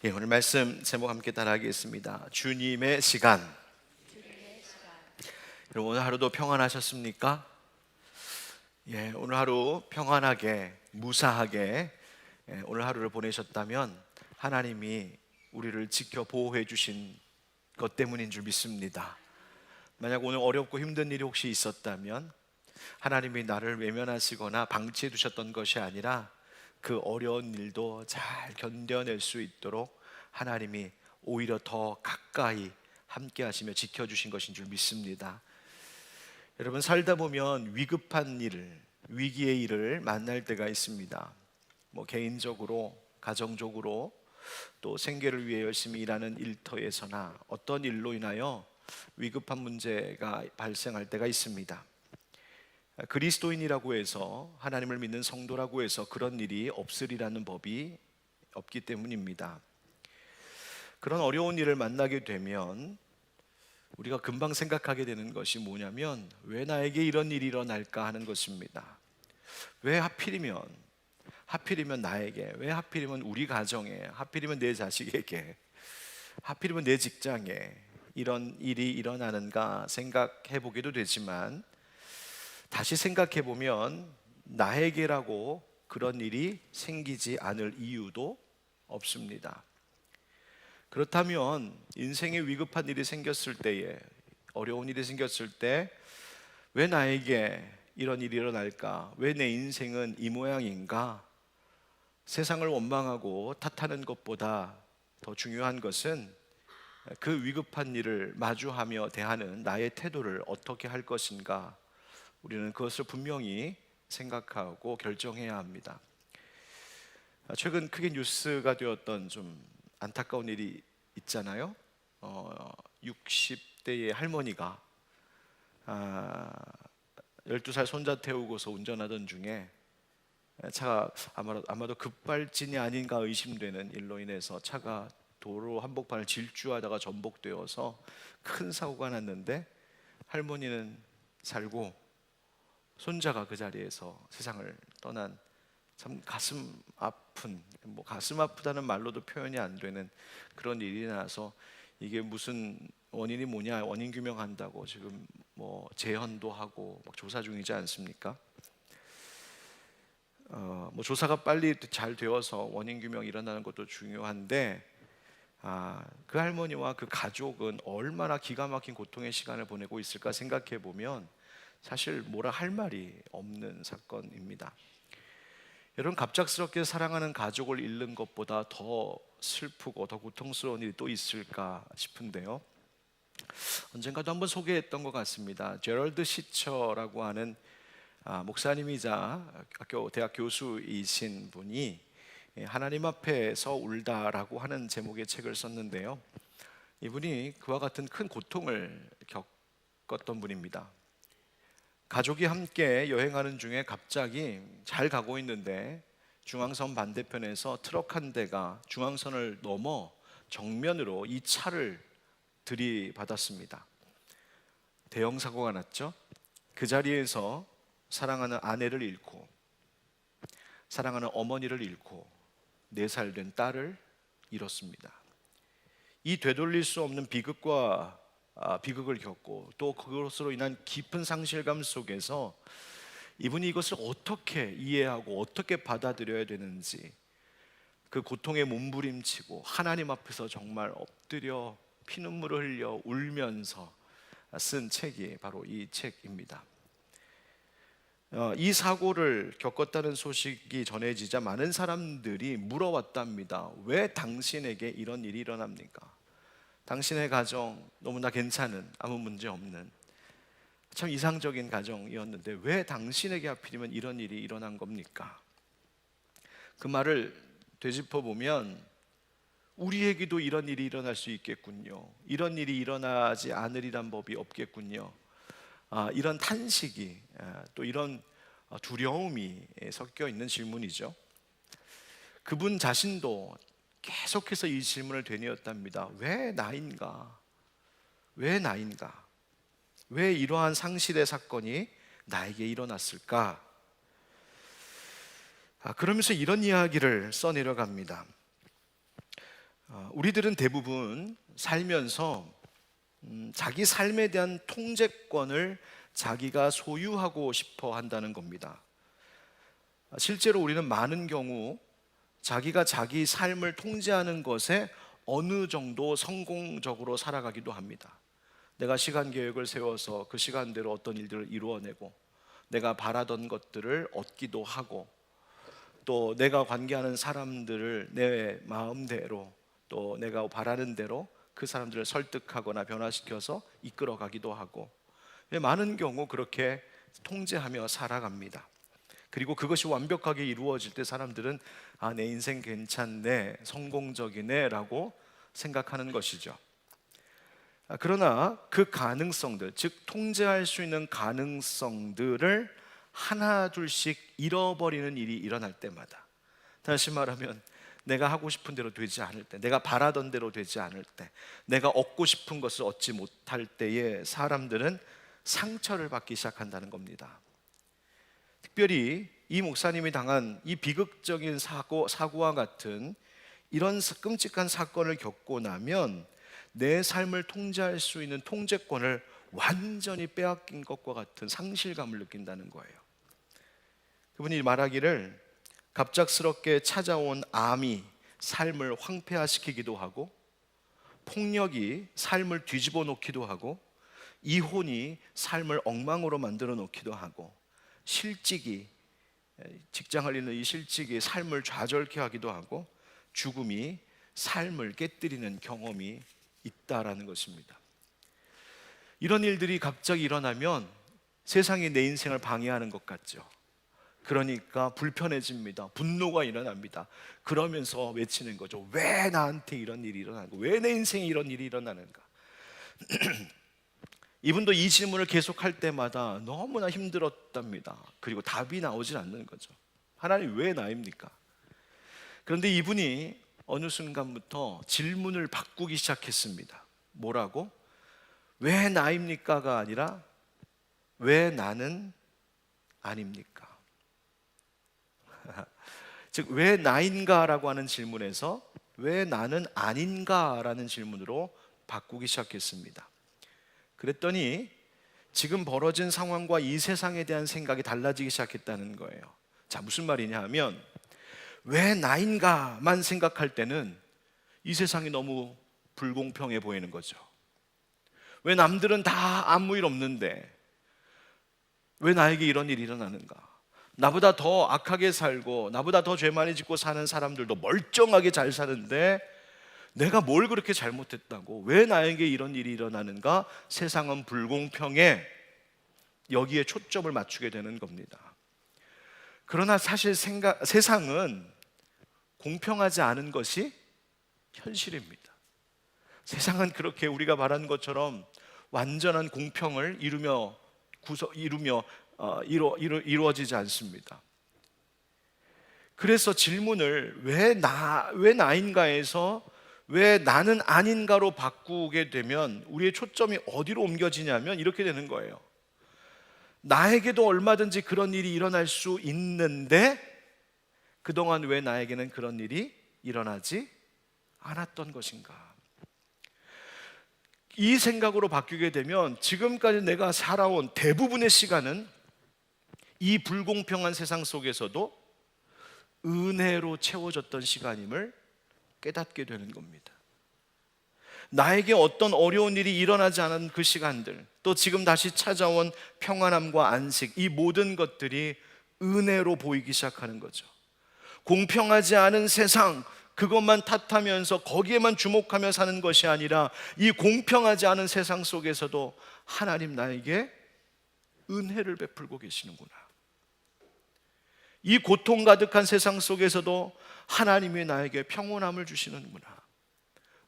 오늘 말씀 제목 함께 따라하겠습니다. 주님의 시간. 여러분, 오늘 하루도 평안하셨습니까? 오늘 하루 평안하게 무사하게 오늘 하루를 보내셨다면 하나님이 우리를 지켜 보호해 주신 것 때문인 줄 믿습니다. 만약 오늘 어렵고 힘든 일이 혹시 있었다면 하나님이 나를 외면하시거나 방치해 두셨던 것이 아니라 그 어려운 일도 잘 견뎌낼 수 있도록 하나님이 오히려 더 가까이 함께 하시며 지켜주신 것인 줄 믿습니다. 여러분, 살다 보면 위급한 일, 위기의 일을 만날 때가 있습니다. 개인적으로, 가정적으로, 또 생계를 위해 열심히 일하는 일터에서나 어떤 일로 인하여 위급한 문제가 발생할 때가 있습니다. 그리스도인이라고 해서, 하나님을 믿는 성도라고 해서 그런 일이 없으리라는 법이 없기 때문입니다. 그런 어려운 일을 만나게 되면 우리가 금방 생각하게 되는 것이 뭐냐면, 왜 나에게 이런 일이 일어날까 하는 것입니다. 왜 하필이면 나에게, 왜 하필이면 우리 가정에, 하필이면 내 자식에게, 하필이면 내 직장에 이런 일이 일어나는가 생각해 보기도 되지만, 다시 생각해 보면 나에게라고 그런 일이 생기지 않을 이유도 없습니다. 그렇다면 인생에 위급한 일이 생겼을 때에, 어려운 일이 생겼을 때 왜 나에게 이런 일이 일어날까? 왜 내 인생은 이 모양인가? 세상을 원망하고 탓하는 것보다 더 중요한 것은 그 위급한 일을 마주하며 대하는 나의 태도를 어떻게 할 것인가? 우리는 그것을 분명히 생각하고 결정해야 합니다. 최근 크게 뉴스가 되었던 좀 안타까운 일이 있잖아요. 60대의 할머니가 12살 손자 태우고서 운전하던 중에 차가 아마도 급발진이 아닌가 의심되는 일로 인해서 차가 도로 한복판을 질주하다가 전복되어서 큰 사고가 났는데, 할머니는 살고 손자가 그 자리에서 세상을 떠난, 참 가슴 아픈, 가슴 아프다는 말로도 표현이 안 되는 그런 일이 나서, 이게 무슨 원인이 뭐냐, 원인 규명한다고 지금 재현도 하고 조사 중이지 않습니까? 조사가 빨리 잘 되어서 원인 규명이 일어나는 것도 중요한데, 그 할머니와 그 가족은 얼마나 기가 막힌 고통의 시간을 보내고 있을까 생각해 보면 사실 뭐라 할 말이 없는 사건입니다. 여러분, 갑작스럽게 사랑하는 가족을 잃는 것보다 더 슬프고 더 고통스러운 일이 또 있을까 싶은데요. 언젠가도 한번 소개했던 것 같습니다. 제럴드 시처라고 하는 목사님이자 대학 교수이신 분이 하나님 앞에서 울다라고 하는 제목의 책을 썼는데요. 이분이 그와 같은 큰 고통을 겪었던 분입니다. 가족이 함께 여행하는 중에 갑자기 잘 가고 있는데 중앙선 반대편에서 트럭 한 대가 중앙선을 넘어 정면으로 이 차를 들이받았습니다. 대형 사고가 났죠. 그 자리에서 사랑하는 아내를 잃고, 사랑하는 어머니를 잃고, 4살 된 딸을 잃었습니다. 이 되돌릴 수 없는 비극을 겪고, 또 그것으로 인한 깊은 상실감 속에서 이분이 이것을 어떻게 이해하고 어떻게 받아들여야 되는지, 그 고통에 몸부림치고 하나님 앞에서 정말 엎드려 피눈물을 흘려 울면서 쓴 책이 바로 이 책입니다. 이 사고를 겪었다는 소식이 전해지자 많은 사람들이 물어왔답니다. 왜 당신에게 이런 일이 일어납니까? 당신의 가정 너무나 괜찮은, 아무 문제 없는 참 이상적인 가정이었는데 왜 당신에게 하필이면 이런 일이 일어난 겁니까? 그 말을 되짚어 보면 우리에게도 이런 일이 일어날 수 있겠군요. 이런 일이 일어나지 않으리란 법이 없겠군요. 이런 탄식이, 또 이런 두려움이 섞여 있는 질문이죠. 그분 자신도 계속해서 이 질문을 되뇌었답니다. 왜 나인가? 왜 나인가? 왜 이러한 상실의 사건이 나에게 일어났을까? 그러면서 이런 이야기를 써내려갑니다. 우리들은 대부분 살면서 자기 삶에 대한 통제권을 자기가 소유하고 싶어 한다는 겁니다. 실제로 우리는 많은 경우 자기가 자기 삶을 통제하는 것에 어느 정도 성공적으로 살아가기도 합니다. 내가 시간 계획을 세워서 그 시간대로 어떤 일들을 이루어내고 내가 바라던 것들을 얻기도 하고 또 내가 관계하는 사람들을 내 마음대로 또 내가 바라는 대로 그 사람들을 설득하거나 변화시켜서 이끌어가기도 하고 많은 경우 그렇게 통제하며 살아갑니다. 그리고 그것이 완벽하게 이루어질 때 사람들은 내 인생 괜찮네, 성공적이네 라고 생각하는 것이죠. 그러나 그 가능성들, 즉 통제할 수 있는 가능성들을 하나 둘씩 잃어버리는 일이 일어날 때마다, 다시 말하면 내가 하고 싶은 대로 되지 않을 때, 내가 바라던 대로 되지 않을 때, 내가 얻고 싶은 것을 얻지 못할 때에 사람들은 상처를 받기 시작한다는 겁니다. 특별히 이 목사님이 당한 이 비극적인 사고와 같은 이런 끔찍한 사건을 겪고 나면 내 삶을 통제할 수 있는 통제권을 완전히 빼앗긴 것과 같은 상실감을 느낀다는 거예요. 그분이 말하기를 갑작스럽게 찾아온 암이 삶을 황폐화시키기도 하고, 폭력이 삶을 뒤집어 놓기도 하고, 이혼이 삶을 엉망으로 만들어 놓기도 하고, 실직이, 직장을 잃는 이 실직이 삶을 좌절케 하기도 하고, 죽음이 삶을 깨뜨리는 경험이 있다라는 것입니다. 이런 일들이 갑자기 일어나면 세상이 내 인생을 방해하는 것 같죠. 그러니까 불편해집니다. 분노가 일어납니다. 그러면서 외치는 거죠. 왜 나한테 이런 일이 일어나는가? 왜 내 인생에 이런 일이 일어나는가? 이분도 이 질문을 계속할 때마다 너무나 힘들었답니다. 그리고 답이 나오질 않는 거죠. 하나님 왜 나입니까? 그런데 이분이 어느 순간부터 질문을 바꾸기 시작했습니다. 뭐라고? 왜 나입니까가 아니라 왜 나는 아닙니까? 즉 왜 나인가라고 하는 질문에서 왜 나는 아닌가라는 질문으로 바꾸기 시작했습니다. 그랬더니 지금 벌어진 상황과 이 세상에 대한 생각이 달라지기 시작했다는 거예요. 자, 무슨 말이냐 하면 왜 나인가만 생각할 때는 이 세상이 너무 불공평해 보이는 거죠. 왜 남들은 다 아무 일 없는데 왜 나에게 이런 일이 일어나는가? 나보다 더 악하게 살고 나보다 더 죄 많이 짓고 사는 사람들도 멀쩡하게 잘 사는데 내가 뭘 그렇게 잘못했다고, 왜 나에게 이런 일이 일어나는가? 세상은 불공평해. 여기에 초점을 맞추게 되는 겁니다. 그러나 사실 세상은 공평하지 않은 것이 현실입니다. 세상은 그렇게 우리가 말하는 것처럼 완전한 공평을 이루어지지 않습니다. 그래서 질문을 왜 나인가에서 왜 나는 아닌가로 바꾸게 되면 우리의 초점이 어디로 옮겨지냐면 이렇게 되는 거예요. 나에게도 얼마든지 그런 일이 일어날 수 있는데 그동안 왜 나에게는 그런 일이 일어나지 않았던 것인가? 이 생각으로 바뀌게 되면 지금까지 내가 살아온 대부분의 시간은 이 불공평한 세상 속에서도 은혜로 채워졌던 시간임을 깨닫게 되는 겁니다. 나에게 어떤 어려운 일이 일어나지 않은 그 시간들, 또 지금 다시 찾아온 평안함과 안식, 이 모든 것들이 은혜로 보이기 시작하는 거죠. 공평하지 않은 세상, 그것만 탓하면서 거기에만 주목하며 사는 것이 아니라 이 공평하지 않은 세상 속에서도 하나님 나에게 은혜를 베풀고 계시는구나. 이 고통 가득한 세상 속에서도 하나님이 나에게 평온함을 주시는구나.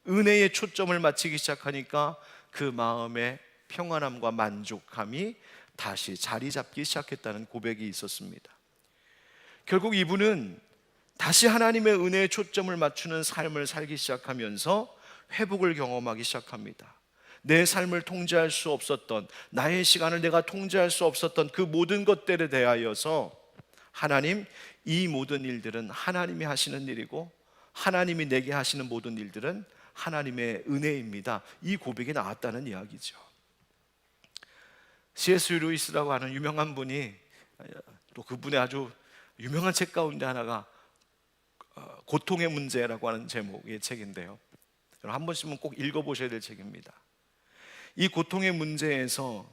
은혜의 초점을 맞추기 시작하니까 그 마음에 평안함과 만족함이 다시 자리 잡기 시작했다는 고백이 있었습니다. 결국 이분은 다시 하나님의 은혜에 초점을 맞추는 삶을 살기 시작하면서 회복을 경험하기 시작합니다. 내 삶을 통제할 수 없었던, 나의 시간을 내가 통제할 수 없었던 그 모든 것들에 대하여서 하나님, 이 모든 일들은 하나님이 하시는 일이고 하나님이 내게 하시는 모든 일들은 하나님의 은혜입니다. 이 고백이 나왔다는 이야기죠. C.S. 루이스라고 하는 유명한 분이, 또 그분의 아주 유명한 책 가운데 하나가 고통의 문제라고 하는 제목의 책인데요, 한 번씩은 꼭 읽어보셔야 될 책입니다. 이 고통의 문제에서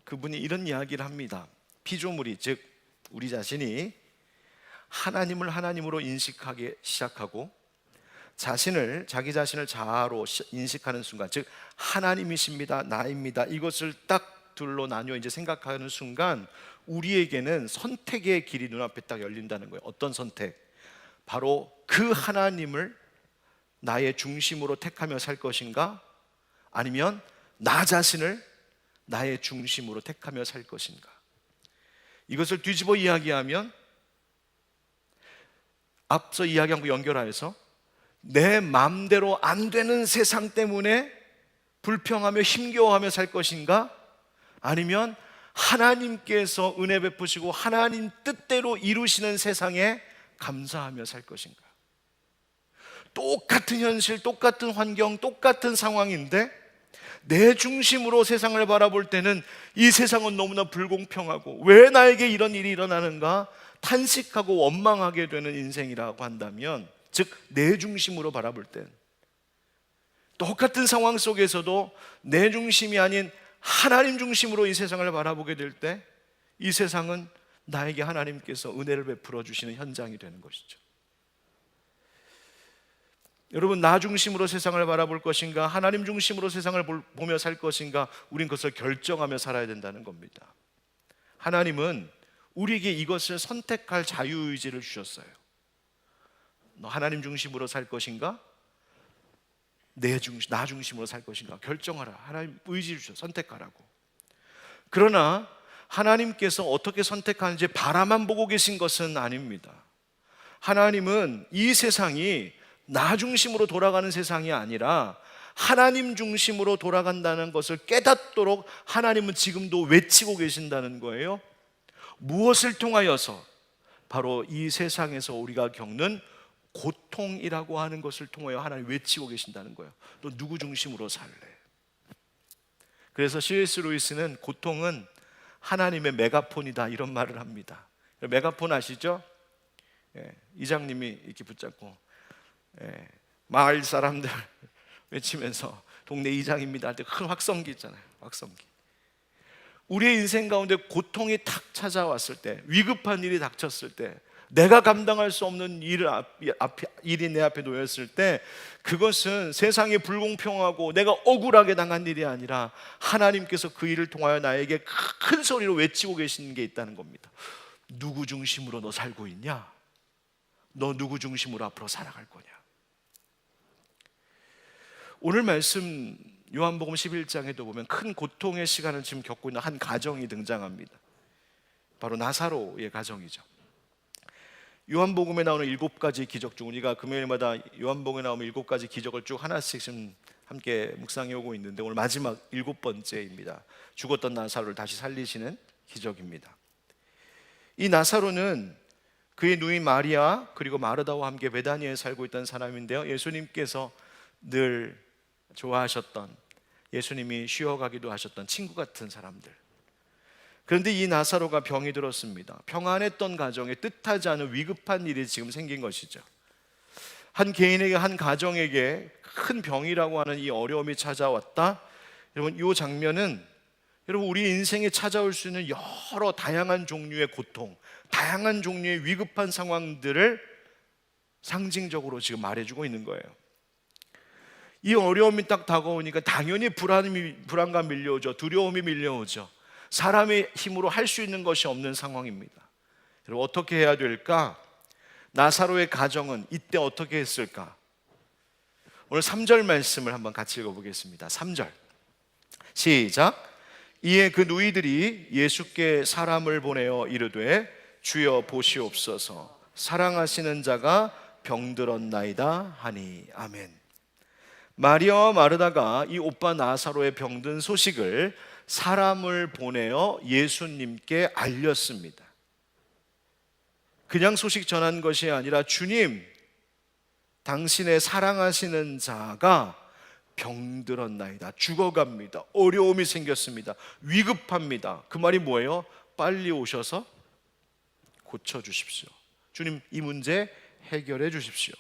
그분이 이런 이야기를 합니다. 피조물이, 즉 우리 자신이 하나님을 하나님으로 인식하기 시작하고 자기 자신을 자아로 인식하는 순간, 즉 하나님이십니다, 나입니다, 이것을 딱 둘로 나뉘어 이제 생각하는 순간 우리에게는 선택의 길이 눈앞에 딱 열린다는 거예요. 어떤 선택? 바로 그 하나님을 나의 중심으로 택하며 살 것인가, 아니면 나 자신을 나의 중심으로 택하며 살 것인가. 이것을 뒤집어 이야기하면, 앞서 이야기한 거 연결하여서 내 마음대로 안 되는 세상 때문에 불평하며 힘겨워하며 살 것인가, 아니면 하나님께서 은혜 베푸시고 하나님 뜻대로 이루시는 세상에 감사하며 살 것인가. 똑같은 현실, 똑같은 환경, 똑같은 상황인데 내 중심으로 세상을 바라볼 때는 이 세상은 너무나 불공평하고 왜 나에게 이런 일이 일어나는가 탄식하고 원망하게 되는 인생이라고 한다면, 즉 내 중심으로 바라볼 땐, 똑같은 상황 속에서도 내 중심이 아닌 하나님 중심으로 이 세상을 바라보게 될 때 이 세상은 나에게 하나님께서 은혜를 베풀어 주시는 현장이 되는 것이죠. 여러분, 나 중심으로 세상을 바라볼 것인가, 하나님 중심으로 세상을 보며 살 것인가, 우린 그것을 결정하며 살아야 된다는 겁니다. 하나님은 우리에게 이것을 선택할 자유의지를 주셨어요. 너 하나님 중심으로 살 것인가, 나 중심으로 살 것인가 결정하라. 하나님 의지를 주셔 선택하라고. 그러나 하나님께서 어떻게 선택하는지 바라만 보고 계신 것은 아닙니다. 하나님은 이 세상이 나 중심으로 돌아가는 세상이 아니라 하나님 중심으로 돌아간다는 것을 깨닫도록 하나님은 지금도 외치고 계신다는 거예요. 무엇을 통하여서? 바로 이 세상에서 우리가 겪는 고통이라고 하는 것을 통하여 하나님 외치고 계신다는 거예요. 너 누구 중심으로 살래? 그래서 C.S. 루이스는 고통은 하나님의 메가폰이다, 이런 말을 합니다. 메가폰 아시죠? 이장님이 이렇게 붙잡고 마을 사람들 외치면서 동네 이장입니다 할 때 큰 확성기 있잖아요. 확성기. 우리의 인생 가운데 고통이 탁 찾아왔을 때, 위급한 일이 닥쳤을 때, 내가 감당할 수 없는 일이 내 앞에 놓였을 때, 그것은 세상이 불공평하고 내가 억울하게 당한 일이 아니라 하나님께서 그 일을 통하여 나에게 큰 소리로 외치고 계시는 게 있다는 겁니다. 누구 중심으로 너 살고 있냐? 너 누구 중심으로 앞으로 살아갈 거냐? 오늘 말씀 요한복음 11장에도 보면 큰 고통의 시간을 지금 겪고 있는 한 가정이 등장합니다. 바로 나사로의 가정이죠. 요한복음에 나오는 7가지 기적 중, 우리가 금요일마다 요한복음에 나오면 7가지 기적을 쭉 하나씩 지금 함께 묵상해 오고 있는데, 오늘 마지막 7번째입니다. 죽었던 나사로를 다시 살리시는 기적입니다. 이 나사로는 그의 누이 마리아 그리고 마르다와 함께 베다니에 살고 있던 사람인데요, 예수님께서 늘 좋아하셨던, 예수님이 쉬어가기도 하셨던 친구 같은 사람들. 그런데 이 나사로가 병이 들었습니다. 평안했던 가정에 뜻하지 않은 위급한 일이 지금 생긴 것이죠. 한 개인에게, 한 가정에게 큰 병이라고 하는 이 어려움이 찾아왔다. 여러분, 이 장면은 우리 인생에 찾아올 수 있는 여러 다양한 종류의 고통, 다양한 종류의 위급한 상황들을 상징적으로 지금 말해주고 있는 거예요. 이 어려움이 딱 다가오니까 당연히 불안감 밀려오죠. 두려움이 밀려오죠. 사람의 힘으로 할 수 있는 것이 없는 상황입니다. 여러분, 어떻게 해야 될까? 나사로의 가정은 이때 어떻게 했을까? 오늘 3절 말씀을 한번 같이 읽어보겠습니다. 3절 시작. 이에 그 누이들이 예수께 사람을 보내어 이르되 주여 보시옵소서, 사랑하시는 자가 병들었나이다 하니. 아멘. 마리아와 마르다가 이 오빠 나사로의 병든 소식을 사람을 보내어 예수님께 알렸습니다. 그냥 소식 전한 것이 아니라, 주님, 당신의 사랑하시는 자가 병들었나이다. 죽어갑니다. 어려움이 생겼습니다. 위급합니다. 그 말이 뭐예요? 빨리 오셔서 고쳐주십시오. 주님, 이 문제 해결해 주십시오.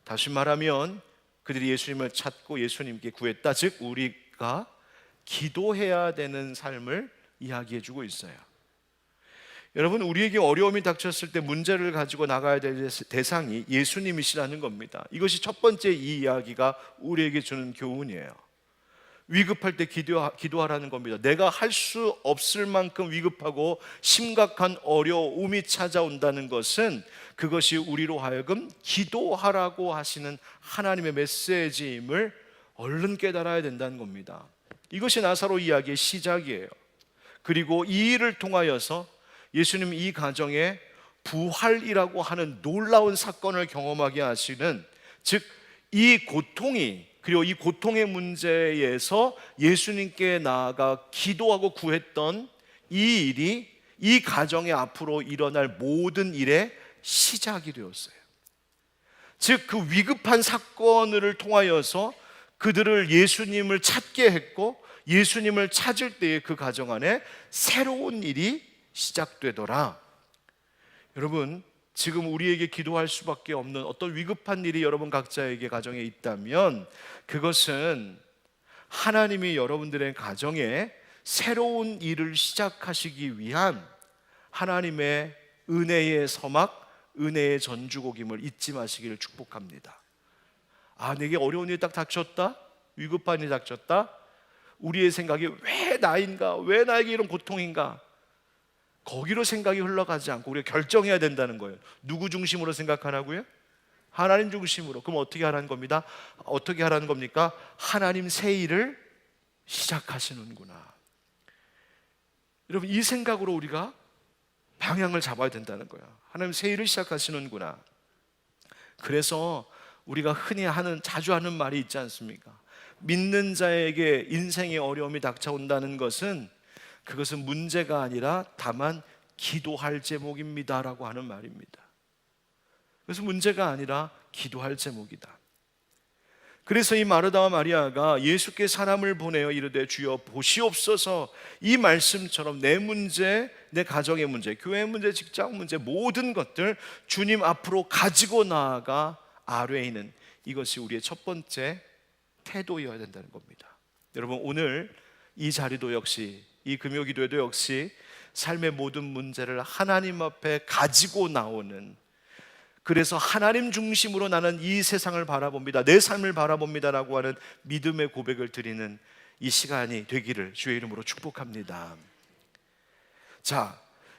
다시 말하면 그들이 예수님을 찾고 예수님께 구했다. 즉 우리가 기도해야 되는 삶을 이야기해 주고 있어요. 여러분, 우리에게 어려움이 닥쳤을 때 문제를 가지고 나가야 될 대상이 예수님이시라는 겁니다. 이것이 첫 번째 이 이야기가 우리에게 주는 교훈이에요. 위급할 때 기도하라는 겁니다. 내가 할 수 없을 만큼 위급하고 심각한 어려움이 찾아온다는 것은 그것이 우리로 하여금 기도하라고 하시는 하나님의 메시지임을 얼른 깨달아야 된다는 겁니다. 이것이 나사로 이야기의 시작이에요. 그리고 이 일을 통하여서 예수님 이 가정에 부활이라고 하는 놀라운 사건을 경험하게 하시는, 즉 이 고통이, 그리고 이 고통의 문제에서 예수님께 나아가 기도하고 구했던 이 일이 이 가정에 앞으로 일어날 모든 일의 시작이 되었어요. 즉 그 위급한 사건을 통하여서 그들을 예수님을 찾게 했고, 예수님을 찾을 때에 그 가정 안에 새로운 일이 시작되더라. 여러분, 지금 우리에게 기도할 수밖에 없는 어떤 위급한 일이 여러분 각자에게 가정에 있다면 그것은 하나님이 여러분들의 가정에 새로운 일을 시작하시기 위한 하나님의 은혜의 서막, 은혜의 전주곡임을 잊지 마시기를 축복합니다. 아, 내게 어려운 일이 딱 닥쳤다? 위급한 일이 닥쳤다? 우리의 생각이 왜 나인가? 왜 나에게 이런 고통인가? 거기로 생각이 흘러가지 않고 우리가 결정해야 된다는 거예요. 누구 중심으로 생각하라고요? 하나님 중심으로. 그럼 어떻게 하라는 겁니다? 어떻게 하라는 겁니까? 하나님 새 일을 시작하시는구나. 여러분, 이 생각으로 우리가 방향을 잡아야 된다는 거예요. 하나님 새 일을 시작하시는구나. 그래서 우리가 흔히 자주 하는 말이 있지 않습니까? 믿는 자에게 인생의 어려움이 닥쳐온다는 것은 그것은 문제가 아니라 다만 기도할 제목입니다라고 하는 말입니다. 그래서 문제가 아니라 기도할 제목이다. 그래서 이 마르다와 마리아가 예수께 사람을 보내어 이르되 주여 보시옵소서, 이 말씀처럼 내 문제, 내 가정의 문제, 교회 문제, 직장 문제, 모든 것들 주님 앞으로 가지고 나아가 아뢰이는, 이것이 우리의 첫 번째 태도여야 된다는 겁니다. 여러분, 오늘 이 자리도 역시, 이 금요기도에도 역시 삶의 모든 문제를 하나님 앞에 가지고 나오는, 그래서 하나님 중심으로 나는 이 세상을 바라봅니다, 내 삶을 바라봅니다라고 하는 믿음의 고백을 드리는 이 시간이 되기를 주의 이름으로 축복합니다. 자,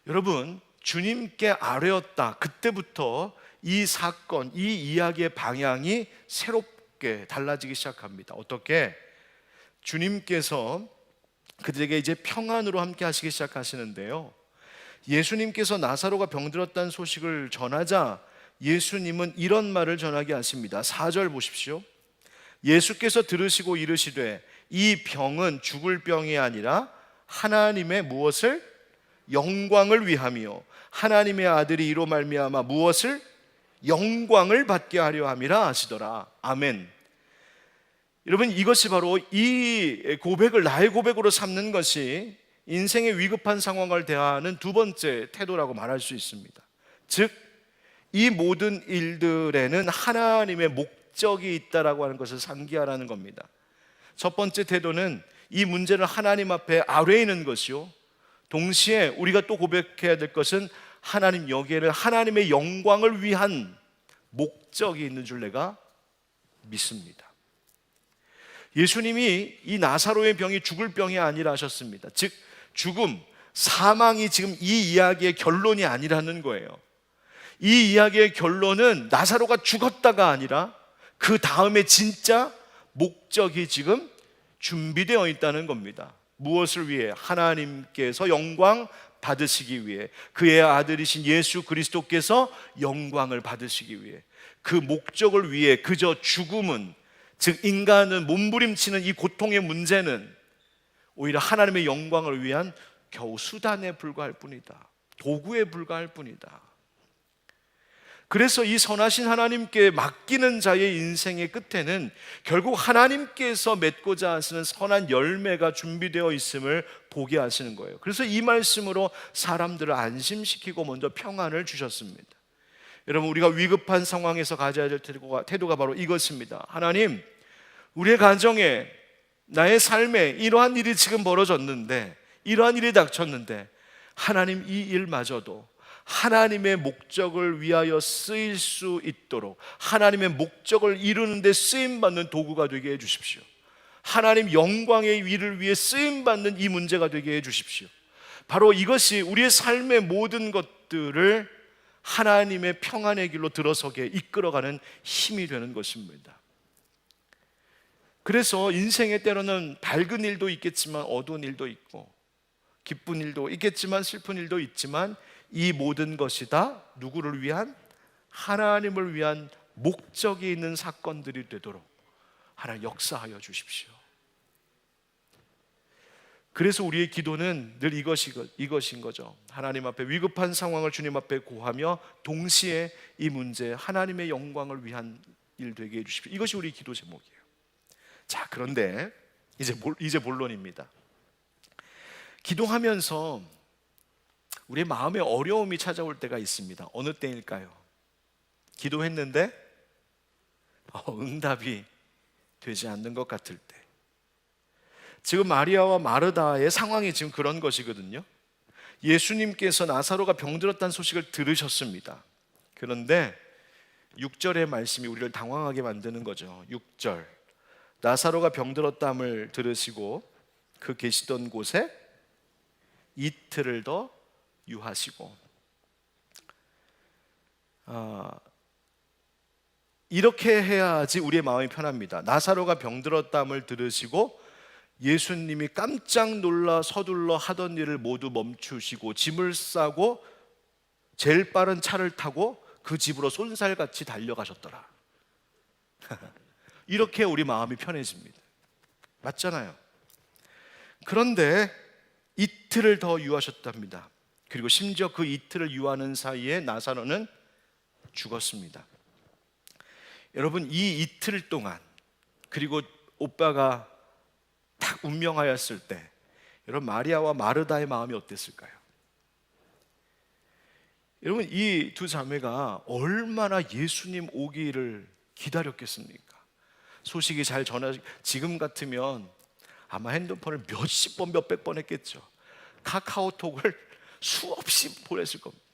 여러분, 주님께 아뢰었다. 그때부터 이 사건, 이 이야기의 방향이 새롭게 달라지기 시작합니다. 어떻게? 주님께서 그들에게 이제 평안으로 함께 하시기 시작하시는데요, 예수님께서 나사로가 병들었다는 소식을 전하자 예수님은 이런 말을 전하게 하십니다. 4절 보십시오. 예수께서 들으시고 이르시되 이 병은 죽을 병이 아니라 하나님의 무엇을? 영광을 위함이요 하나님의 아들이 이로 말미암아 무엇을? 영광을 받게 하려 함이라 하시더라. 아멘. 여러분, 이것이 바로 이 고백을 나의 고백으로 삼는 것이 인생의 위급한 상황을 대하는 두 번째 태도라고 말할 수 있습니다. 즉, 이 모든 일들에는 하나님의 목적이 있다라고 하는 것을 상기하라는 겁니다. 첫 번째 태도는 이 문제를 하나님 앞에 아뢰이는 것이요, 동시에 우리가 또 고백해야 될 것은 하나님, 여기에는 하나님의 영광을 위한 목적이 있는 줄 내가 믿습니다. 예수님이 이 나사로의 병이 죽을 병이 아니라 하셨습니다. 즉 죽음, 사망이 지금 이 이야기의 결론이 아니라는 거예요. 이 이야기의 결론은 나사로가 죽었다가 아니라 그 다음에 진짜 목적이 지금 준비되어 있다는 겁니다. 무엇을 위해? 하나님께서 영광 받으시기 위해, 그의 아들이신 예수 그리스도께서 영광을 받으시기 위해, 그 목적을 위해 그저 죽음은, 즉 인간은 몸부림치는 이 고통의 문제는 오히려 하나님의 영광을 위한 겨우 수단에 불과할 뿐이다, 도구에 불과할 뿐이다. 그래서 이 선하신 하나님께 맡기는 자의 인생의 끝에는 결국 하나님께서 맺고자 하시는 선한 열매가 준비되어 있음을 보게 하시는 거예요. 그래서 이 말씀으로 사람들을 안심시키고 먼저 평안을 주셨습니다. 여러분, 우리가 위급한 상황에서 가져야 될 태도가 바로 이것입니다. 하나님, 우리의 가정에, 나의 삶에 이러한 일이 지금 벌어졌는데, 이러한 일이 닥쳤는데, 하나님, 이 일마저도 하나님의 목적을 위하여 쓰일 수 있도록, 하나님의 목적을 이루는 데 쓰임받는 도구가 되게 해주십시오. 하나님 영광의 위를 위해 쓰임받는 이 문제가 되게 해주십시오. 바로 이것이 우리의 삶의 모든 것들을 하나님의 평안의 길로 들어서게 이끌어가는 힘이 되는 것입니다. 그래서 인생에 때로는 밝은 일도 있겠지만 어두운 일도 있고, 기쁜 일도 있겠지만 슬픈 일도 있지만, 이 모든 것이 다 누구를 위한? 하나님을 위한 목적이 있는 사건들이 되도록 하나님 역사하여 주십시오. 그래서 우리의 기도는 늘 이것인 거죠. 하나님 앞에 위급한 상황을 주님 앞에 고하며 동시에 이 문제 하나님의 영광을 위한 일 되게 해주십시오. 이것이 우리 기도 제목이에요. 자, 그런데 이제 본론입니다. 기도하면서 우리의 마음에 어려움이 찾아올 때가 있습니다. 어느 때일까요? 기도했는데 응답이 되지 않는 것 같을 때. 지금 마리아와 마르다의 상황이 지금 그런 것이거든요. 예수님께서 나사로가 병들었다는 소식을 들으셨습니다. 그런데 6절의 말씀이 우리를 당황하게 만드는 거죠. 6절, 나사로가 병들었다함을 들으시고 그 계시던 곳에 이틀을 더 유하시고. 이렇게 해야지 우리의 마음이 편합니다. 나사로가 병들었다함을 들으시고 예수님이 깜짝 놀라 서둘러 하던 일을 모두 멈추시고 짐을 싸고 제일 빠른 차를 타고 그 집으로 쏜살같이 달려가셨더라. 이렇게 우리 마음이 편해집니다. 맞잖아요. 그런데 이틀을 더 유하셨답니다. 그리고 심지어 그 이틀을 유하는 사이에 나사로는 죽었습니다. 여러분, 이 이틀 동안, 그리고 오빠가 딱 운명하였을 때, 여러분, 마리아와 마르다의 마음이 어땠을까요? 여러분, 이 두 자매가 얼마나 예수님 오기를 기다렸겠습니까? 소식이 잘 지금 같으면 아마 핸드폰을 몇십 번, 몇백 번 했겠죠. 카카오톡을 수없이 보냈을 겁니다.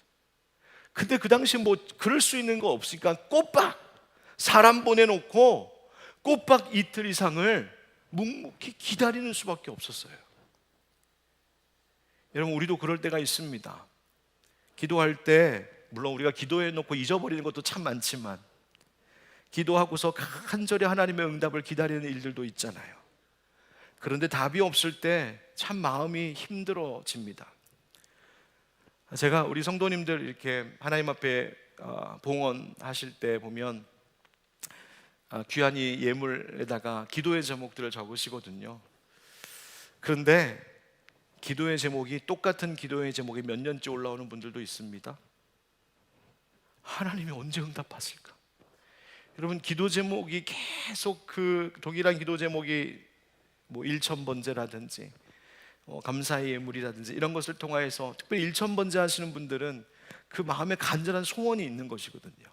근데 그 당시 뭐 그럴 수 있는 거 없으니까 꼬박 사람 보내놓고 꼬박 이틀 이상을 묵묵히 기다리는 수밖에 없었어요. 여러분, 우리도 그럴 때가 있습니다. 기도할 때 물론 우리가 기도해놓고 잊어버리는 것도 참 많지만, 기도하고서 간절히 하나님의 응답을 기다리는 일들도 있잖아요. 그런데 답이 없을 때 참 마음이 힘들어집니다. 제가 우리 성도님들 이렇게 하나님 앞에 봉헌하실 때 보면 귀한 이 예물에다가 기도의 제목들을 적으시거든요. 그런데 기도의 제목이, 똑같은 기도의 제목이 몇 년째 올라오는 분들도 있습니다. 하나님이 언제 응답하실까? 여러분, 기도 제목이 계속 그 동일한 기도 제목이 뭐 일천번제라든지 감사의 예물이라든지 이런 것을 통하여서, 특별히 일천번제 하시는 분들은 그 마음에 간절한 소원이 있는 것이거든요.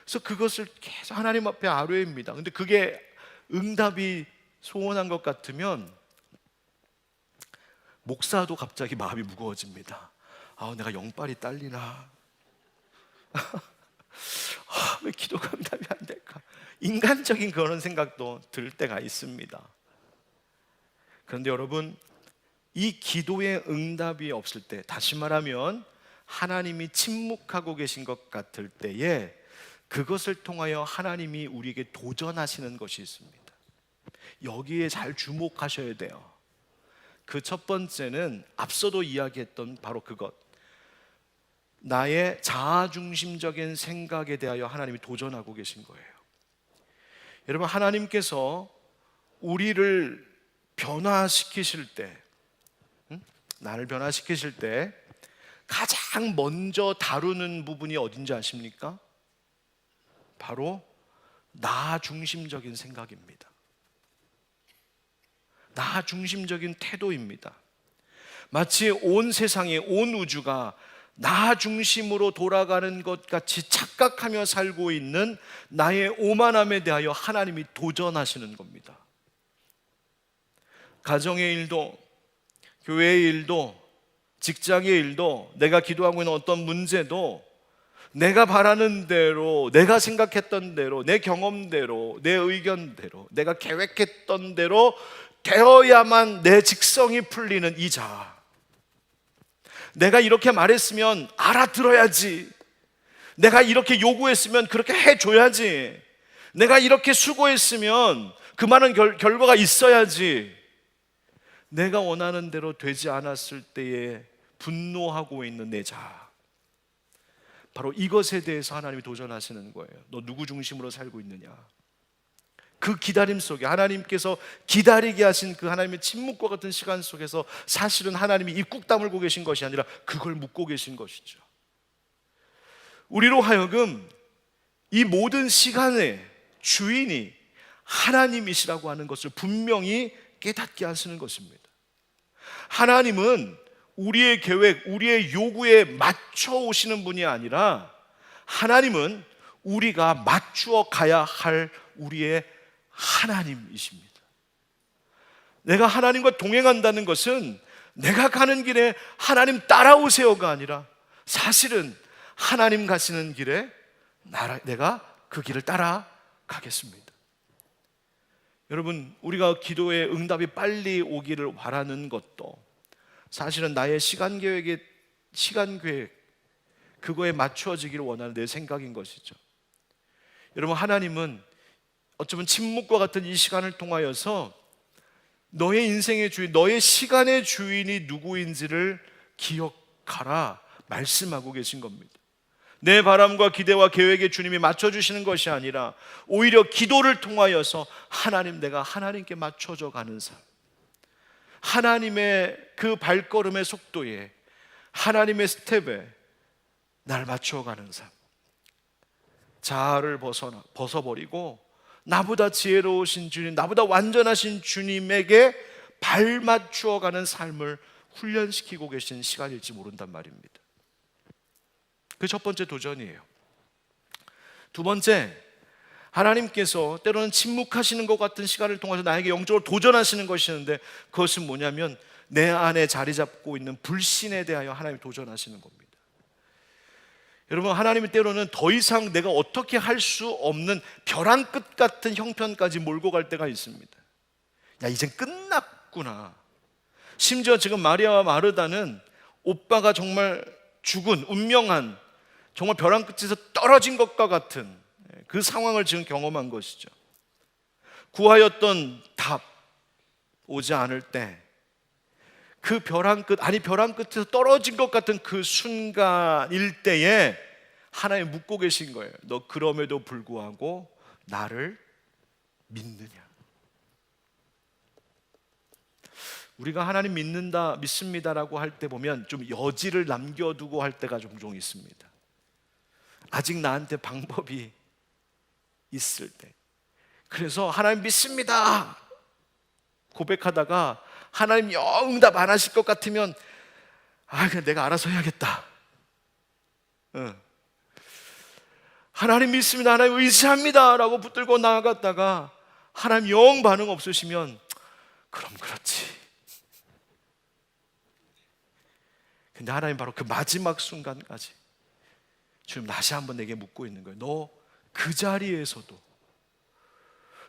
그래서 그것을 계속 하나님 앞에 아뢰입니다. 근데 그게 응답이 소원한 것 같으면 목사도 갑자기 마음이 무거워집니다. 내가 영빨이 딸리나? 왜 기도가 응답이 안 될까? 인간적인 그런 생각도 들 때가 있습니다. 그런데 여러분, 이 기도의 응답이 없을 때, 다시 말하면 하나님이 침묵하고 계신 것 같을 때에, 그것을 통하여 하나님이 우리에게 도전하시는 것이 있습니다. 여기에 잘 주목하셔야 돼요. 그 첫 번째는 앞서도 이야기했던 바로 그것, 나의 자아중심적인 생각에 대하여 하나님이 도전하고 계신 거예요. 여러분, 하나님께서 우리를 변화시키실 때, 나를 변화시키실 때 가장 먼저 다루는 부분이 어딘지 아십니까? 바로 나 중심적인 생각입니다. 나 중심적인 태도입니다. 마치 온 세상에, 온 우주가 나 중심으로 돌아가는 것 같이 착각하며 살고 있는 나의 오만함에 대하여 하나님이 도전하시는 겁니다. 가정의 일도, 교회의 일도, 직장의 일도, 내가 기도하고 있는 어떤 문제도 내가 바라는 대로, 내가 생각했던 대로, 내 경험대로, 내 의견대로, 내가 계획했던 대로 되어야만 내 직성이 풀리는 이 자아. 내가 이렇게 말했으면 알아들어야지. 내가 이렇게 요구했으면 그렇게 해줘야지. 내가 이렇게 수고했으면 그 많은 결과가 있어야지. 내가 원하는 대로 되지 않았을 때에 분노하고 있는 내 자아. 바로 이것에 대해서 하나님이 도전하시는 거예요. 너 누구 중심으로 살고 있느냐? 그 기다림 속에, 하나님께서 기다리게 하신 그 하나님의 침묵과 같은 시간 속에서 사실은 하나님이 입국 다물고 계신 것이 아니라 그걸 묻고 계신 것이죠. 우리로 하여금 이 모든 시간의 주인이 하나님이시라고 하는 것을 분명히 깨닫게 하시는 것입니다. 하나님은 우리의 계획, 우리의 요구에 맞춰 오시는 분이 아니라 하나님은 우리가 맞추어 가야 할 우리의 하나님이십니다. 내가 하나님과 동행한다는 것은 내가 가는 길에 하나님 따라오세요가 아니라 사실은 하나님 가시는 길에 내가 그 길을 따라가겠습니다. 여러분, 우리가 기도의 응답이 빨리 오기를 바라는 것도 사실은 나의 시간 계획 그거에 맞추어지기를 원하는 내 생각인 것이죠. 여러분, 하나님은 어쩌면 침묵과 같은 이 시간을 통하여서 너의 인생의 주인, 너의 시간의 주인이 누구인지를 기억하라 말씀하고 계신 겁니다. 내 바람과 기대와 계획에 주님이 맞춰주시는 것이 아니라 오히려 기도를 통하여서 하나님, 내가 하나님께 맞춰져 가는 삶, 하나님의 그 발걸음의 속도에, 하나님의 스텝에 날 맞춰가는 삶, 자아를 벗어버리고 나보다 지혜로우신 주님, 나보다 완전하신 주님에게 발맞추어가는 삶을 훈련시키고 계신 시간일지 모른단 말입니다. 그 첫 번째 도전이에요. 두 번째, 하나님께서 때로는 침묵하시는 것 같은 시간을 통해서 나에게 영적으로 도전하시는 것이었는데, 그것은 뭐냐면 내 안에 자리 잡고 있는 불신에 대하여 하나님이 도전하시는 겁니다. 여러분, 하나님이 때로는 더 이상 내가 어떻게 할 수 없는 벼랑 끝 같은 형편까지 몰고 갈 때가 있습니다. 야, 이젠 끝났구나. 심지어 지금 마리아와 마르다는 오빠가 정말 죽은, 운명한, 정말 벼랑 끝에서 떨어진 것과 같은 그 상황을 지금 경험한 것이죠. 구하였던 답 오지 않을 때 그 벼랑 끝에서 떨어진 것 같은 그 순간일 때에 하나님 묻고 계신 거예요. 너 그럼에도 불구하고 나를 믿느냐? 우리가 하나님 믿습니다라고 할 때 보면 좀 여지를 남겨두고 할 때가 종종 있습니다. 아직 나한테 방법이 있을 때. 그래서 하나님 믿습니다 고백하다가 하나님 영 응답 안 하실 것 같으면 그냥 내가 알아서 해야겠다. 하나님 믿습니다, 하나님 의지합니다 라고 붙들고 나아갔다가 하나님 영 반응 없으시면 그럼 그렇지. 근데 하나님 바로 그 마지막 순간까지 지금 다시 한번 내게 묻고 있는 거예요. 너 그 자리에서도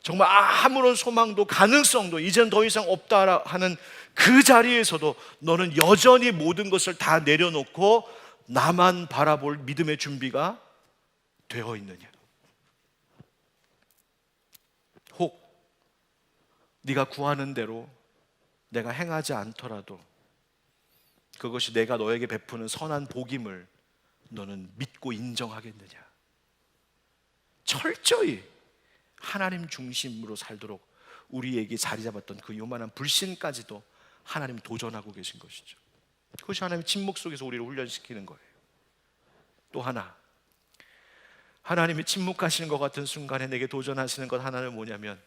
정말 아무런 소망도 가능성도 이제는 더 이상 없다 하는 그 자리에서도 너는 여전히 모든 것을 다 내려놓고 나만 바라볼 믿음의 준비가 되어 있느냐? 혹 네가 구하는 대로 내가 행하지 않더라도 그것이 내가 너에게 베푸는 선한 복임을 너는 믿고 인정하겠느냐? 철저히 하나님 중심으로 살도록 우리에게 자리 잡았던 그 요만한 불신까지도 하나님 도전하고 계신 것이죠. 그것이 하나님 침묵 속에서 우리를 훈련시키는 거예요. 또 하나, 하나님이 침묵하시는 것 같은 순간에 내게 도전하시는 것 하나는 뭐냐면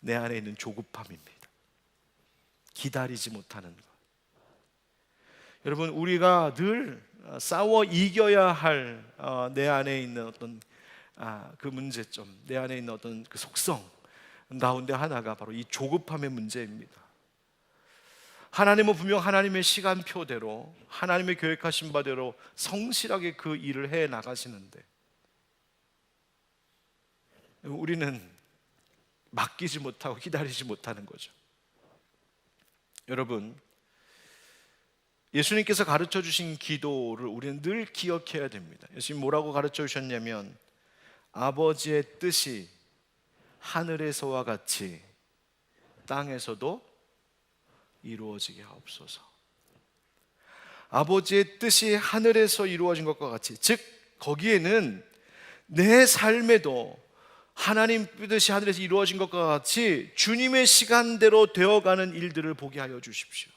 내 안에 있는 조급함입니다. 기다리지 못하는 것. 여러분, 우리가 늘 싸워 이겨야 할 내 안에 있는 어떤 그 문제점, 내 안에 있는 어떤 그 속성 가운데 하나가 바로 이 조급함의 문제입니다. 하나님은 분명 하나님의 시간표대로, 하나님의 계획하신 바대로 성실하게 그 일을 해 나가시는데 우리는 맡기지 못하고 기다리지 못하는 거죠. 여러분, 예수님께서 가르쳐 주신 기도를 우리는 늘 기억해야 됩니다. 예수님 뭐라고 가르쳐 주셨냐면 아버지의 뜻이 하늘에서와 같이 땅에서도 이루어지게 하옵소서. 아버지의 뜻이 하늘에서 이루어진 것과 같이, 즉 거기에는 내 삶에도 하나님 뜻이 하늘에서 이루어진 것과 같이 주님의 시간대로 되어가는 일들을 보게 하여 주십시오.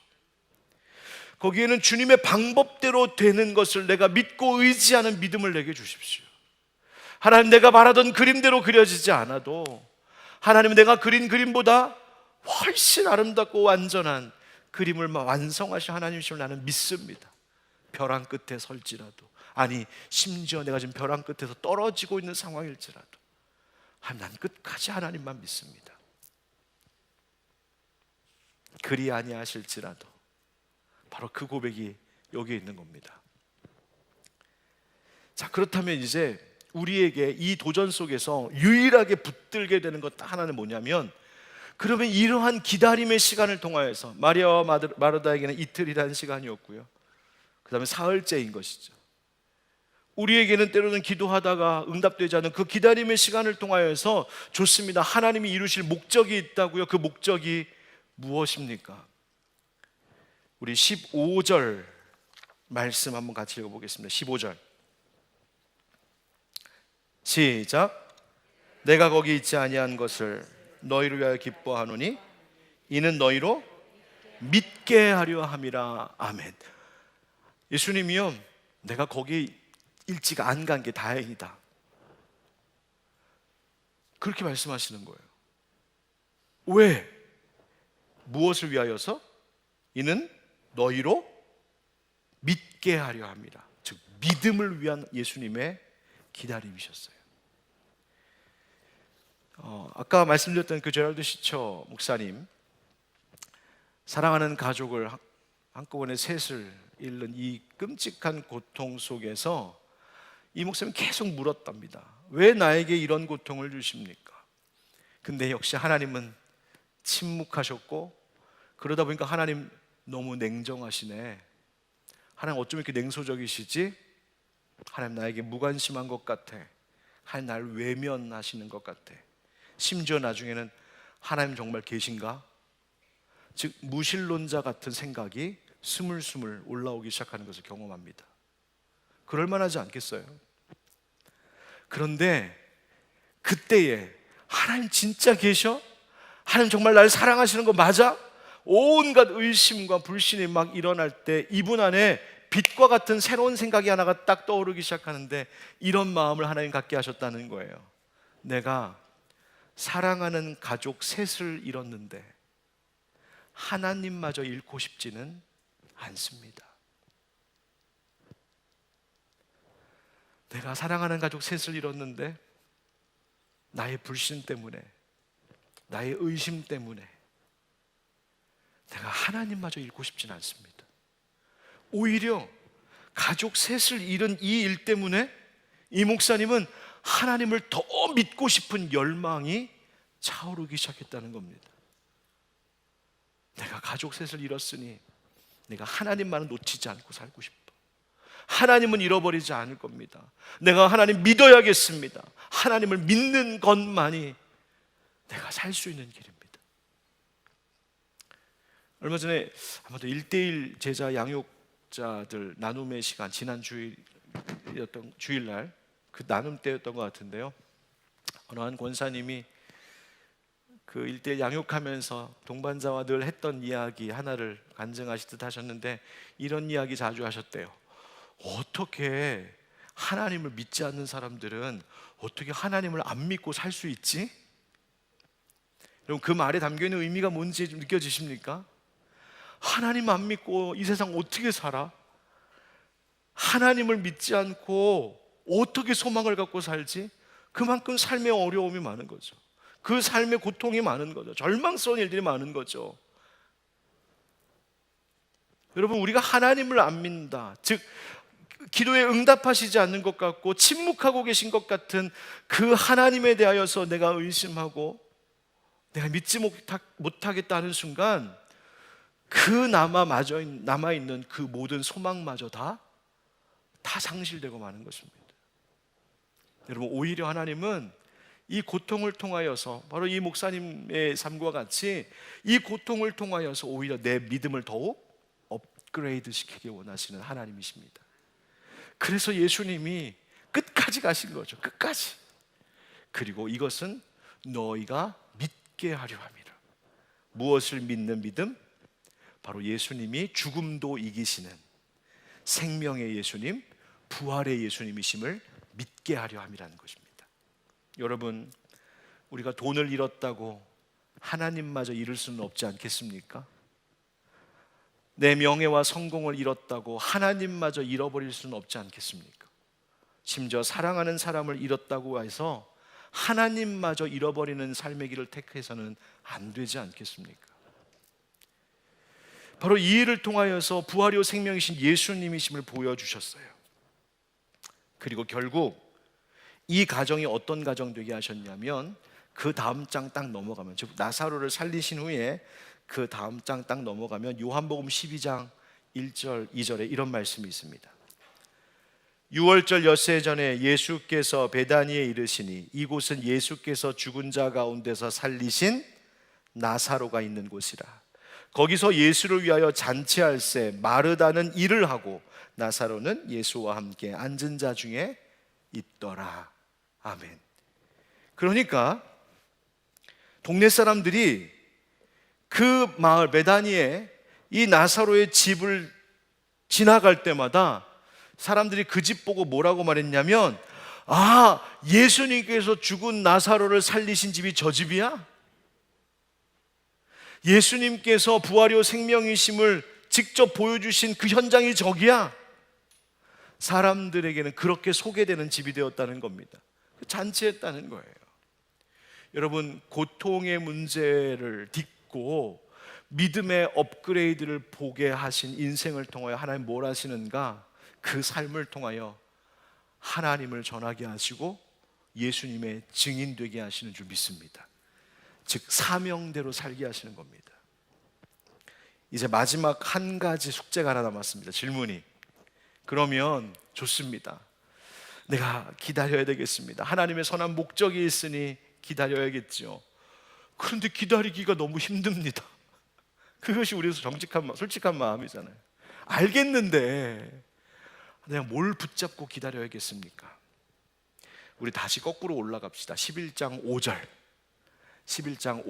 거기에는 주님의 방법대로 되는 것을 내가 믿고 의지하는 믿음을 내게 주십시오. 하나님, 내가 바라던 그림대로 그려지지 않아도 하나님, 내가 그린 그림보다 훨씬 아름답고 완전한 그림을 완성하신 하나님이심을 나는 믿습니다. 벼랑 끝에 설지라도, 아니 심지어 내가 지금 벼랑 끝에서 떨어지고 있는 상황일지라도 난 끝까지 하나님만 믿습니다. 그리 아니하실지라도. 바로 그 고백이 여기에 있는 겁니다. 자, 그렇다면 이제 우리에게 이 도전 속에서 유일하게 붙들게 되는 것 하나는 뭐냐면, 그러면 이러한 기다림의 시간을 통하여서 마리아와 마르다에게는 이틀이라는 시간이었고요, 그 다음에 사흘째인 것이죠. 우리에게는 때로는 기도하다가 응답되지 않은 그 기다림의 시간을 통하여서 좋습니다, 하나님이 이루실 목적이 있다고요. 그 목적이 무엇입니까? 우리 15절 말씀 한번 같이 읽어보겠습니다. 15절 시작. 내가 거기 있지 아니한 것을 너희를 위하여 기뻐하노니 이는 너희로 믿게 하려 함이라. 아멘. 예수님이요, 내가 거기 일찍 안 간 게 다행이다, 그렇게 말씀하시는 거예요. 왜? 무엇을 위하여서? 이는 너희로 믿게 하려 합니다. 즉 믿음을 위한 예수님의 기다림이셨어요. 아까 말씀드렸던 그 제럴드 시처 목사님, 사랑하는 가족을 한꺼번에 셋을 잃는 이 끔찍한 고통 속에서 이 목사님 계속 물었답니다. 왜 나에게 이런 고통을 주십니까? 근데 역시 하나님은 침묵하셨고, 그러다 보니까 하나님 너무 냉정하시네, 하나님 어쩜 이렇게 냉소적이시지? 하나님 나에게 무관심한 것 같아, 하나님 날 외면하시는 것 같아. 심지어 나중에는 하나님 정말 계신가? 즉 무신론자 같은 생각이 스물스물 올라오기 시작하는 것을 경험합니다. 그럴 만하지 않겠어요? 그런데 그때에 하나님 진짜 계셔? 하나님 정말 날 사랑하시는 거 맞아? 온갖 의심과 불신이 막 일어날 때 이분 안에 빛과 같은 새로운 생각이 하나가 딱 떠오르기 시작하는데, 이런 마음을 하나님 갖게 하셨다는 거예요. 내가 사랑하는 가족 셋을 잃었는데 하나님마저 잃고 싶지는 않습니다. 내가 사랑하는 가족 셋을 잃었는데 나의 불신 때문에, 나의 의심 때문에 내가 하나님마저 잃고 싶지는 않습니다. 오히려 가족 셋을 잃은 이 일 때문에 이 목사님은 하나님을 더 믿고 싶은 열망이 차오르기 시작했다는 겁니다. 내가 가족 셋을 잃었으니 내가 하나님만은 놓치지 않고 살고 싶어. 하나님은 잃어버리지 않을 겁니다. 내가 하나님 믿어야겠습니다. 하나님을 믿는 것만이 내가 살 수 있는 길입니다. 얼마 전에 아마도 1:1 제자 양육자들 나눔의 시간, 지난 주일날 그 나눔 때였던 것 같은데요, 어느 한 권사님이 그 1:1 양육하면서 동반자와 늘 했던 이야기 하나를 간증하시듯 하셨는데, 이런 이야기 자주 하셨대요. 어떻게 하나님을 믿지 않는 사람들은 어떻게 하나님을 안 믿고 살 수 있지? 여러분, 그 말에 담겨있는 의미가 뭔지 좀 느껴지십니까? 하나님 안 믿고 이 세상 어떻게 살아? 하나님을 믿지 않고 어떻게 소망을 갖고 살지? 그만큼 삶의 어려움이 많은 거죠. 그 삶의 고통이 많은 거죠. 절망스러운 일들이 많은 거죠. 여러분, 우리가 하나님을 안 믿는다, 즉 기도에 응답하시지 않는 것 같고 침묵하고 계신 것 같은 그 하나님에 대하여서 내가 의심하고 내가 믿지 못하겠다는 순간, 그 남아있는 그 모든 소망마저 다 상실되고 마는 것입니다. 여러분, 오히려 하나님은 이 고통을 통하여서, 바로 이 목사님의 삶과 같이 이 고통을 통하여서 오히려 내 믿음을 더욱 업그레이드 시키기 원하시는 하나님이십니다. 그래서 예수님이 끝까지 가신 거죠. 끝까지. 그리고 이것은 너희가 믿게 하려 함이라. 무엇을 믿는 믿음? 바로 예수님이 죽음도 이기시는 생명의 예수님, 부활의 예수님이심을 믿게 하려 함이라는 것입니다. 여러분, 우리가 돈을 잃었다고 하나님마저 잃을 수는 없지 않겠습니까? 내 명예와 성공을 잃었다고 하나님마저 잃어버릴 수는 없지 않겠습니까? 심지어 사랑하는 사람을 잃었다고 해서 하나님마저 잃어버리는 삶의 길을 택해서는 안 되지 않겠습니까? 바로 이 일을 통하여서 부활이요 생명이신 예수님이심을 보여주셨어요. 그리고 결국 이 가정이 어떤 가정 되게 하셨냐면, 그 다음 장 딱 넘어가면, 즉 나사로를 살리신 후에 그 다음 장 딱 넘어가면 요한복음 12장 1절 2절에 이런 말씀이 있습니다. 6월절 엿새 전에 예수께서 베다니에 이르시니 이곳은 예수께서 죽은 자 가운데서 살리신 나사로가 있는 곳이라. 거기서 예수를 위하여 잔치할새 마르다는 일을 하고 나사로는 예수와 함께 앉은 자 중에 있더라. 아멘. 그러니까 동네 사람들이 그 마을 베다니에 이 나사로의 집을 지나갈 때마다 사람들이 그 집 보고 뭐라고 말했냐면, 아, 예수님께서 죽은 나사로를 살리신 집이 저 집이야? 예수님께서 부활이요 생명이심을 직접 보여주신 그 현장이 저기야? 사람들에게는 그렇게 소개되는 집이 되었다는 겁니다. 잔치했다는 거예요. 여러분, 고통의 문제를 딛고 믿음의 업그레이드를 보게 하신 인생을 통하여 하나님 뭘 하시는가? 그 삶을 통하여 하나님을 전하게 하시고 예수님의 증인 되게 하시는 줄 믿습니다. 즉 사명대로 살게 하시는 겁니다. 이제 마지막 한 가지 숙제가 하나 남았습니다. 질문이. 그러면 좋습니다. 내가 기다려야 되겠습니다. 하나님의 선한 목적이 있으니 기다려야겠죠. 그런데 기다리기가 너무 힘듭니다. 그것이 우리의 솔직한 마음이잖아요. 알겠는데 내가 뭘 붙잡고 기다려야겠습니까? 우리 다시 거꾸로 올라갑시다. 11장 5절 11장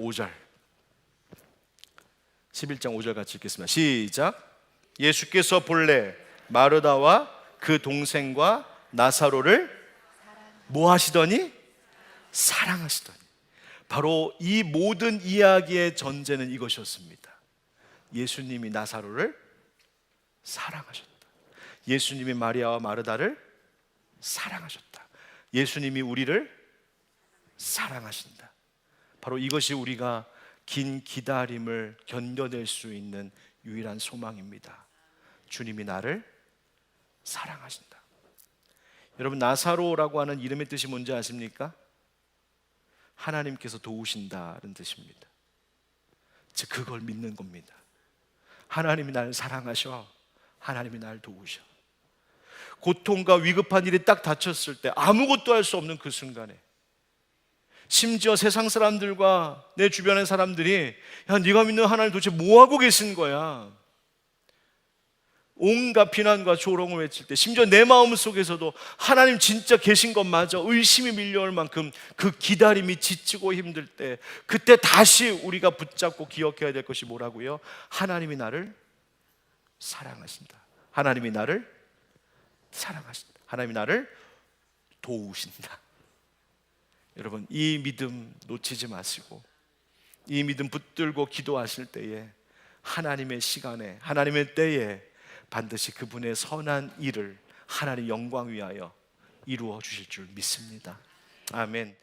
5절 같이 읽겠습니다. 시작. 예수께서 본래 마르다와 그 동생과 나사로를 뭐 하시더니? 사랑하시더니. 바로 이 모든 이야기의 전제는 이것이었습니다. 예수님이 나사로를 사랑하셨다. 예수님이 마리아와 마르다를 사랑하셨다. 예수님이 우리를 사랑하신다. 바로 이것이 우리가 긴 기다림을 견뎌낼 수 있는 유일한 소망입니다. 주님이 나를 사랑하신다. 여러분, 나사로라고 하는 이름의 뜻이 뭔지 아십니까? 하나님께서 도우신다는 뜻입니다. 즉 그걸 믿는 겁니다. 하나님이 나를 사랑하셔. 하나님이 나를 도우셔. 고통과 위급한 일이 딱 닥쳤을 때 아무것도 할 수 없는 그 순간에, 심지어 세상 사람들과 내 주변의 사람들이 야, 네가 믿는 하나님 도대체 뭐하고 계신 거야? 온갖 비난과 조롱을 외칠 때, 심지어 내 마음 속에서도 하나님 진짜 계신 것 맞아? 의심이 밀려올 만큼 그 기다림이 지치고 힘들 때, 그때 다시 우리가 붙잡고 기억해야 될 것이 뭐라고요? 하나님이 나를 사랑하신다. 하나님이 나를 사랑하신다. 하나님이 나를 도우신다. 여러분, 이 믿음 놓치지 마시고 이 믿음 붙들고 기도하실 때에 하나님의 시간에, 하나님의 때에 반드시 그분의 선한 일을 하나님 영광 위하여 이루어 주실 줄 믿습니다. 아멘.